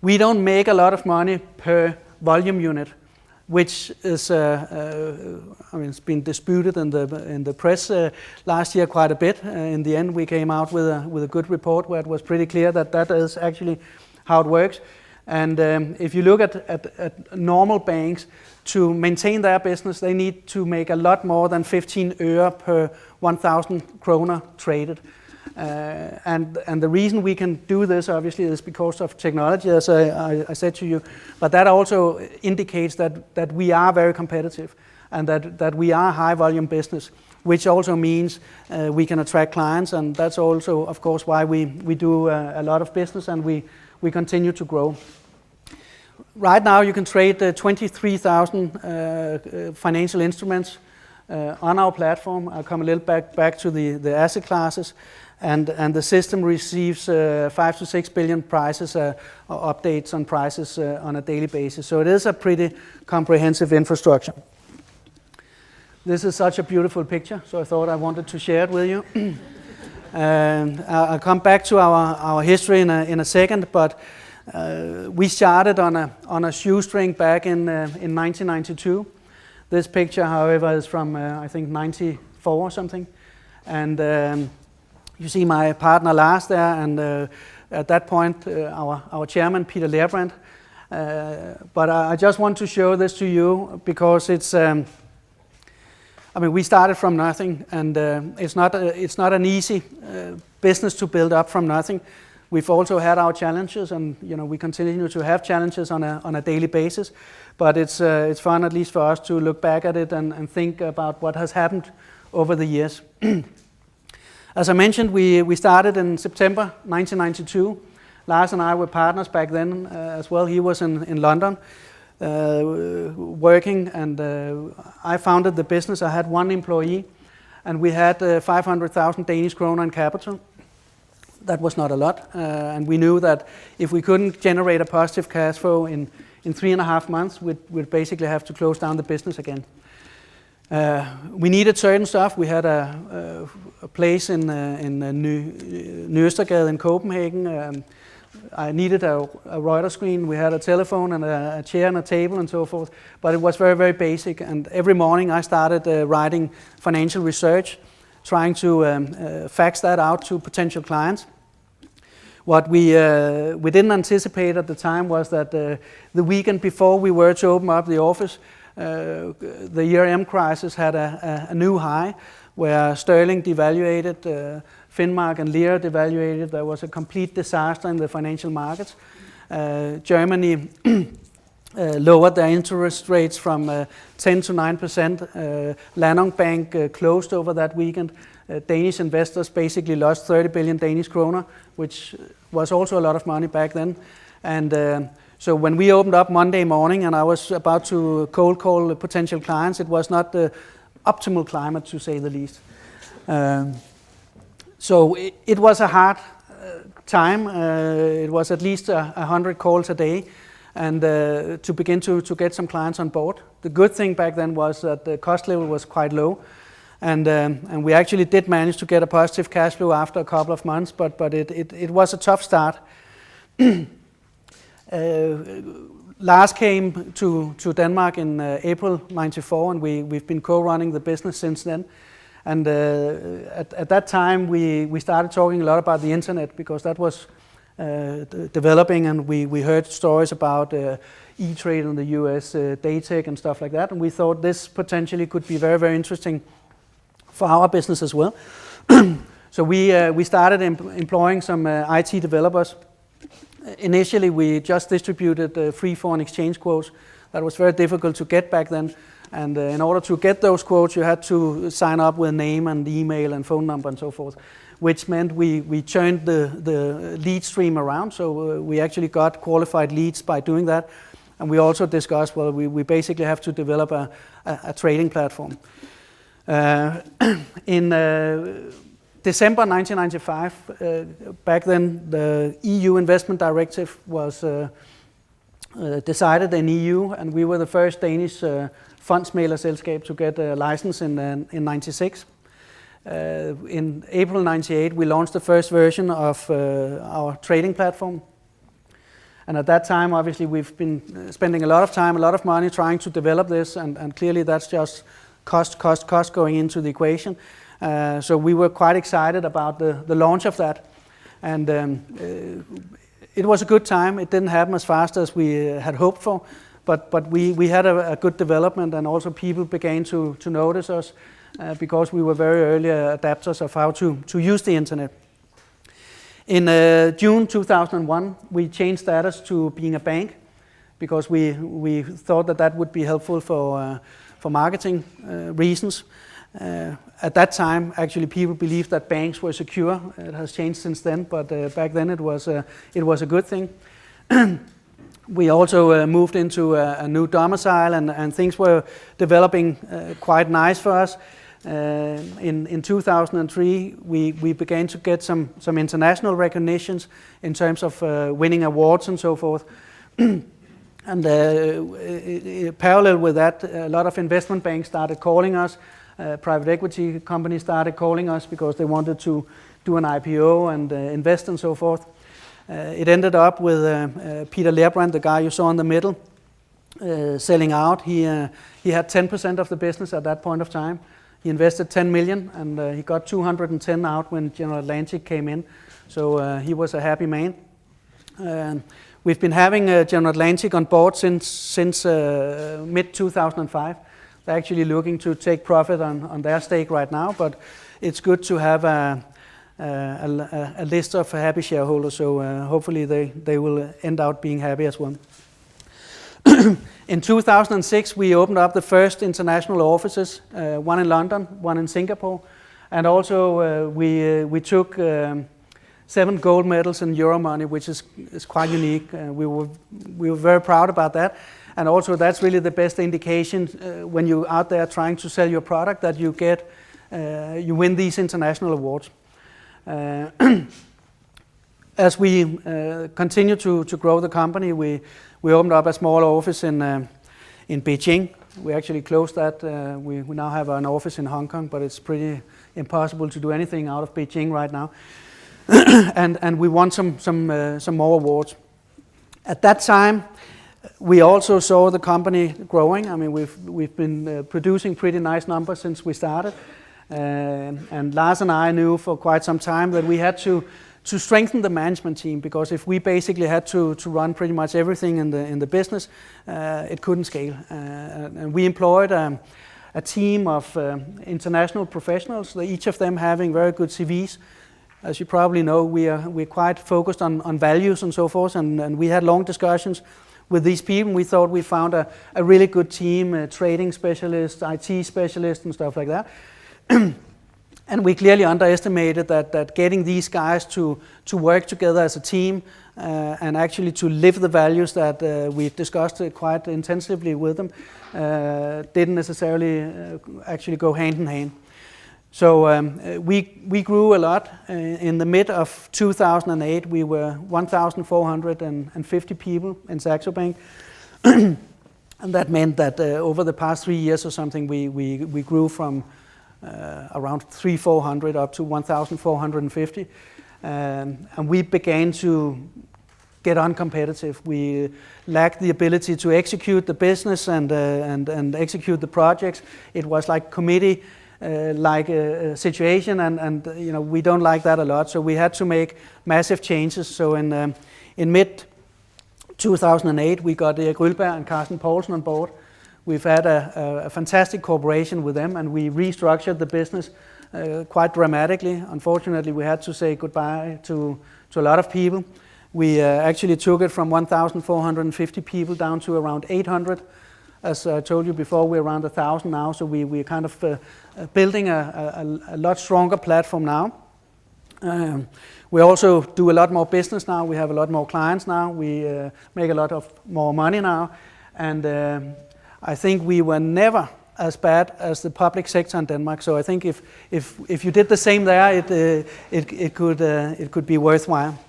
We don't make a lot of money per volume unit, which is, it's been disputed in the press last year quite a bit. In the end, we came out with a good report where it was pretty clear that is actually how it works. And if you look at normal banks, to maintain their business, they need to make a lot more than 15 øre per 1,000 kroner traded. And the reason we can do this, obviously, is because of technology, as I said to you. But that also indicates that we are very competitive and that we are a high-volume business, which also means we can attract clients. And that's also, of course, why we do a lot of business and we continue to grow. Right now, you can trade 23,000 financial instruments on our platform. I'll come a little back to the asset classes. And the system receives 5 to 6 billion prices or updates on prices on a daily basis. So it is a pretty comprehensive infrastructure. This is such a beautiful picture, so I thought I wanted to share it with you. And I'll come back to our history in a second, but we started on a shoestring back in 1992. This picture, however, is from I think 94 or something, and you see my partner Lars there, and at that point our chairman Peter Lerbrand. But I just want to show this to you because it's. We started from nothing, and it's not an easy business to build up from nothing. We've also had our challenges, and we continue to have challenges on a daily basis. But it's fun, at least for us, to look back at it and think about what has happened over the years. As I mentioned, we started in September 1992. Lars and I were partners back then as well. He was in London working, and I founded the business. I had one employee, and we had 500,000 Danish kroner in capital. That was not a lot, and we knew that if we couldn't generate a positive cash flow in 3.5 months, we'd basically have to close down the business again. We needed certain stuff. We had a place in Nøstergade in Copenhagen. I needed a Reuters screen. We had a telephone and a chair and a table and so forth. But it was very, very basic. And every morning I started writing financial research, trying to fax that out to potential clients. What we didn't anticipate at the time was that the weekend before we were to open up the office, the ERM crisis had a new high, where sterling devaluated, Finmark and lira devaluated. There was a complete disaster in the financial markets. Germany lowered their interest rates from 10 to 9%. Landong Bank closed over that weekend. Danish investors basically lost 30 billion Danish kroner, which was also a lot of money back then. And so when we opened up Monday morning and I was about to cold call potential clients, it was not the optimal climate, to say the least. So it was a hard time. It was at least 100 calls a day, and to begin to get some clients on board. The good thing back then was that the cost level was quite low, and we actually did manage to get a positive cash flow after a couple of months, but it was a tough start. Lars came to Denmark in April '94, and we've been co-running the business since then. And at that time, we started talking a lot about the internet, because that was developing, and we heard stories about E-Trade in the US, Daytech and stuff like that. And we thought this potentially could be very, very interesting for our business as well. So we started employing some IT developers. Initially, we just distributed free foreign exchange quotes. That was very difficult to get back then. And in order to get those quotes, you had to sign up with name and email and phone number and so forth, which meant we turned the lead stream around. So we actually got qualified leads by doing that. And we also discussed, well, we basically have to develop a trading platform. In December 1995, back then the EU investment directive was decided in EU, and we were the first Danish fondsmæglerselskab to get a license in 96. In April 98, we launched the first version of our trading platform. And at that time, obviously, we've been spending a lot of time, a lot of money trying to develop this, and clearly that's just cost going into the equation. So we were quite excited about the launch of that. And it was a good time. It didn't happen as fast as we had hoped for, but we had a good development, and also people began to notice us because we were very early adapters of how to use the internet. In June 2001, we changed status to being a bank because we thought that would be helpful for marketing reasons. At that time, actually, people believed that banks were secure. It has changed since then, but back then it was a good thing. We also moved into a new domicile, and things were developing quite nice for us. In 2003, we began to get some international recognitions in terms of winning awards and so forth. And parallel with that, a lot of investment banks started calling us. Private equity companies started calling us because they wanted to do an IPO and invest and so forth. It ended up with Peter Lerbrand, the guy you saw in the middle, selling out. He had 10% of the business at that point of time. He invested 10 million, and he got 210 out when General Atlantic came in. So he was a happy man. We've been having General Atlantic on board since mid-2005. They're actually looking to take profit on their stake right now, but it's good to have a list of happy shareholders, so hopefully they will end out being happy as well. In 2006, we opened up the first international offices, one in London, one in Singapore, and also we took 7 gold medals in Euro money, which is quite unique. We were very proud about that, and also that's really the best indication when you're out there trying to sell your product that you win these international awards. As we continue to grow the company, we opened up a small office in Beijing. We actually closed that. We now have an office in Hong Kong, but it's pretty impossible to do anything out of Beijing right now. and we won some more awards. At that time, we also saw the company growing. I mean, we've been producing pretty nice numbers since we started. And Lars and I knew for quite some time that we had to strengthen the management team, because if we basically had to run pretty much everything in the business, it couldn't scale. And we employed a team of international professionals, each of them having very good CVs. As you probably know, we're quite focused on values and so forth, and we had long discussions with these people. We thought we found a really good team, trading specialists, IT specialists and stuff like that. And we clearly underestimated that getting these guys to work together as a team and actually to live the values that we discussed quite intensively with them didn't necessarily actually go hand in hand. So we grew a lot. In the mid of 2008, we were 1,450 people in Saxo Bank. And that meant that over the past 3 years or something, we grew from around 300-400 up to 1,450. And we began to get uncompetitive. We lacked the ability to execute the business and execute the projects. It was like committee like a situation, and you know, we don't like that a lot, so we had to make massive changes. So in mid 2008 we got Erik Rylberg and Carsten Poulsen on board. We've had a fantastic cooperation with them, and we restructured the business quite dramatically. Unfortunately, we had to say goodbye to a lot of people. We actually took it from 1,450 people down to around 800. As I told you before, we're around 1,000 now, so we're kind of building a lot stronger platform now. We also do a lot more business now. We have a lot more clients now. We make a lot of more money now. And I think we were never as bad as the public sector in Denmark. So I think if you did the same there, it could be worthwhile.